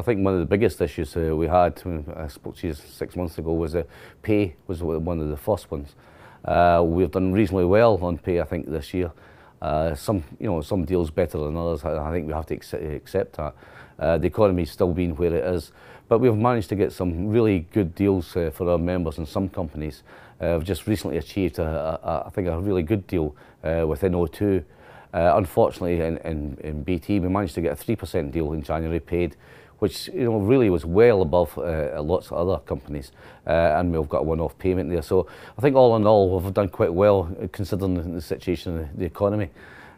I think one of the biggest issues we had when I spoke to you 6 months ago was pay was one of the first ones. We've done reasonably well on pay, I think, this year. Some deals better than others. I think we have to accept that. The economy's still been where it is, but we've managed to get some really good deals for our members in some companies. We've just recently achieved, I think, a really good deal within O2. Unfortunately, in BT, we managed to get a 3% deal in January paid, which really was well above lots of other companies, and we've got a one-off payment there. So I think all in all, we've done quite well considering the situation of the economy.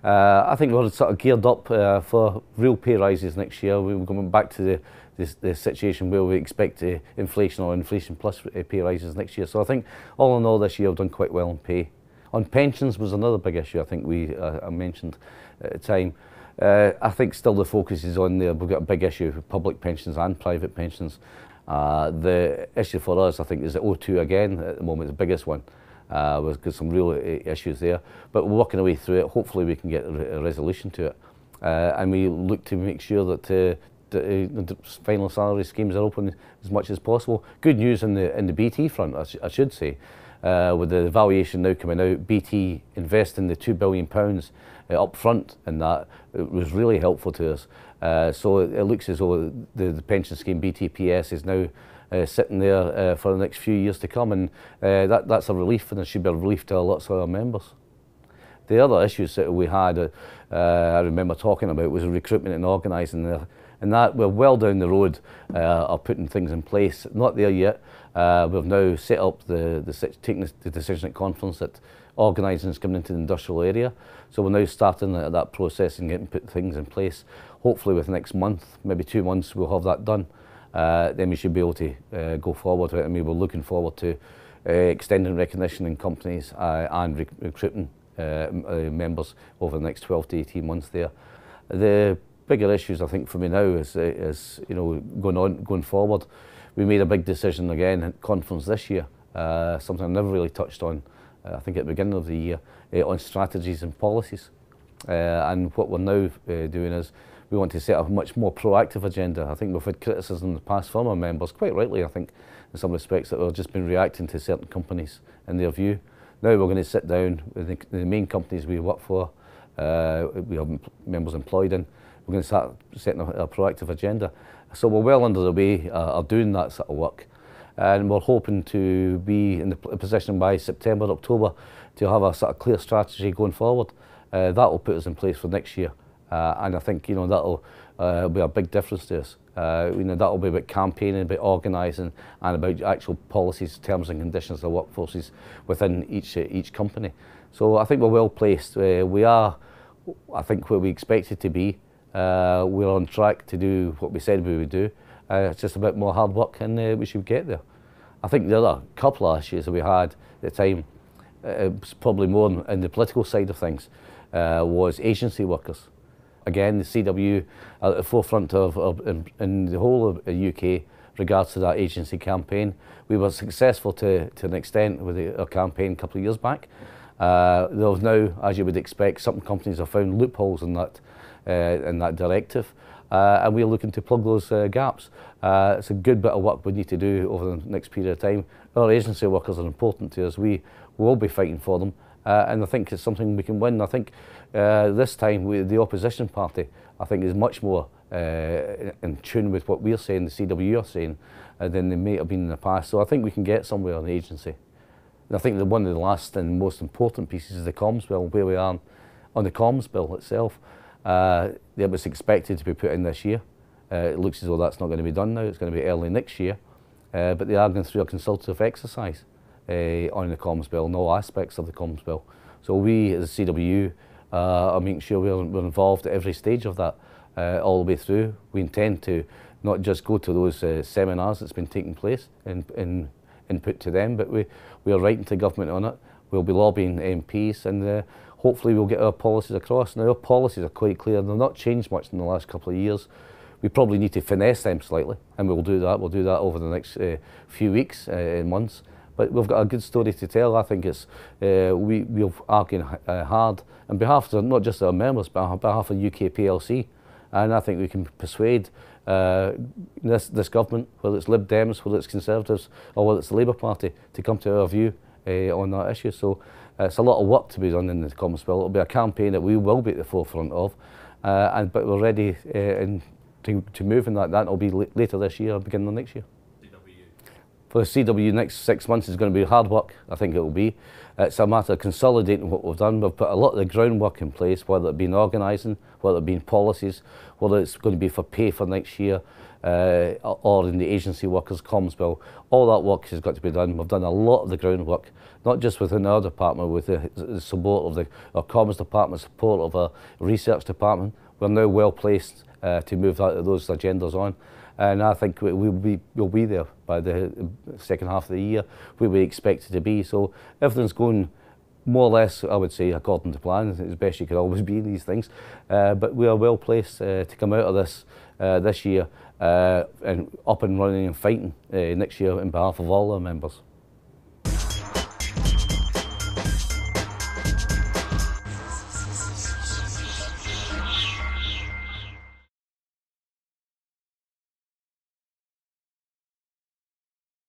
I think we're sort of geared up for real pay rises next year. We're going back to the situation where we expect inflation or inflation plus pay rises next year. So I think all in all this year we've done quite well on pay. On pensions was another big issue I think I mentioned at the time. I think still the focus is on there. We've got a big issue with public pensions and private pensions. The issue for us, I think, is that O2 again at the moment, the biggest one. We've got some real issues there, but we're working our way through it. Hopefully we can get a resolution to it, and we look to make sure that the final salary schemes are open as much as possible. Good news in the BT front, I should say. With the valuation now coming out, BT investing the £2 billion up front, and that it was really helpful to us. So it looks as though the pension scheme BTPS is now sitting there for the next few years to come, and that's a relief, and it should be a relief to lots of our members. The other issues that we had, I remember talking about, was recruitment and organising there. And that we're well down the road of putting things in place. Not there yet. We've now set up taking the decision at conference that organising is coming into the industrial area. So we're now starting that process and getting things in place. Hopefully with next month, maybe 2 months, we'll have that done. Then we should be able to go forward with it. And we were looking forward to extending recognition in companies and recruiting members over the next 12 to 18 months there. The bigger issues, I think, for me now is going forward. We made a big decision again at conference this year, something I never really touched on, I think at the beginning of the year, on strategies and policies. And what we're now doing is we want to set a much more proactive agenda. I think we've had criticism in the past from our members, quite rightly I think, in some respects, that we've just been reacting to certain companies and their view. Now we're going to sit down with the main companies we work for, we have members employed in. We're going to start setting a proactive agenda. So we're well under the way of doing that sort of work. And we're hoping to be in the position by September, October to have a sort of clear strategy going forward. That will put us in place for next year. And I think that'll be a big difference to us. That'll be about campaigning, about organising, and about actual policies, terms and conditions of workforces within each company. So I think we're well placed. We are, I think, where we expected to be. We're on track to do what we said we would do. It's just a bit more hard work, and we should get there. I think the other couple of issues that we had at the time, probably more on the political side of things, was agency workers. Again, the CWU are at the forefront in the whole of the UK regards to that agency campaign. We were successful to an extent with our campaign a couple of years back. There's now, as you would expect, some companies have found loopholes in that directive, and we're looking to plug those gaps. It's a good bit of work we need to do over the next period of time. Our agency workers are important to us. We will be fighting for them, and I think it's something we can win. I think this time the opposition party, I think, is much more in tune with what we're saying, the CWU are saying, than they may have been in the past. So I think we can get somewhere on the agency. And I think that one of the last and most important pieces is the comms bill, where we are on the comms bill itself. It was expected to be put in this year. It looks as though that's not going to be done now. It's going to be early next year. But they are going through a consultative exercise on the comms bill and all aspects of the comms bill. So we, as a CWU, are making sure we're involved at every stage of that, all the way through. We intend to not just go to those seminars that's been taking place and input to them, but we are writing to government on it. We'll be lobbying MPs, and hopefully we'll get our policies across. Now our policies are quite clear. They've not changed much in the last couple of years. We probably need to finesse them slightly, and we'll do that. We'll do that over the next few weeks and months. But we've got a good story to tell. I think it's we're arguing hard on behalf of not just our members, but on behalf of UK PLC. And I think we can persuade this government, whether it's Lib Dems, whether it's Conservatives, or whether it's the Labour Party, to come to our view on that issue. So it's a lot of work to be done in the Commons Bill. It'll be a campaign that we will be at the forefront of, but we're ready to move in that. That'll be later this year, beginning of next year. For the CWU, next 6 months is going to be hard work, I think it will be. It's a matter of consolidating what we've done. We've put a lot of the groundwork in place, whether it be in organising, whether it be in policies, whether it's going to be for pay for next year, or in the agency workers' comms bill. All that work has got to be done. We've done a lot of the groundwork, not just within our department, with the support of our comms department, support of our research department. We're now well placed to move those agendas on. And I think we'll be there by the second half of the year, where we expect it to be. So everything's going more or less, I would say, according to plan, as best you could always be in these things. But we are well placed to come out of this year and up and running and fighting next year on behalf of all our members.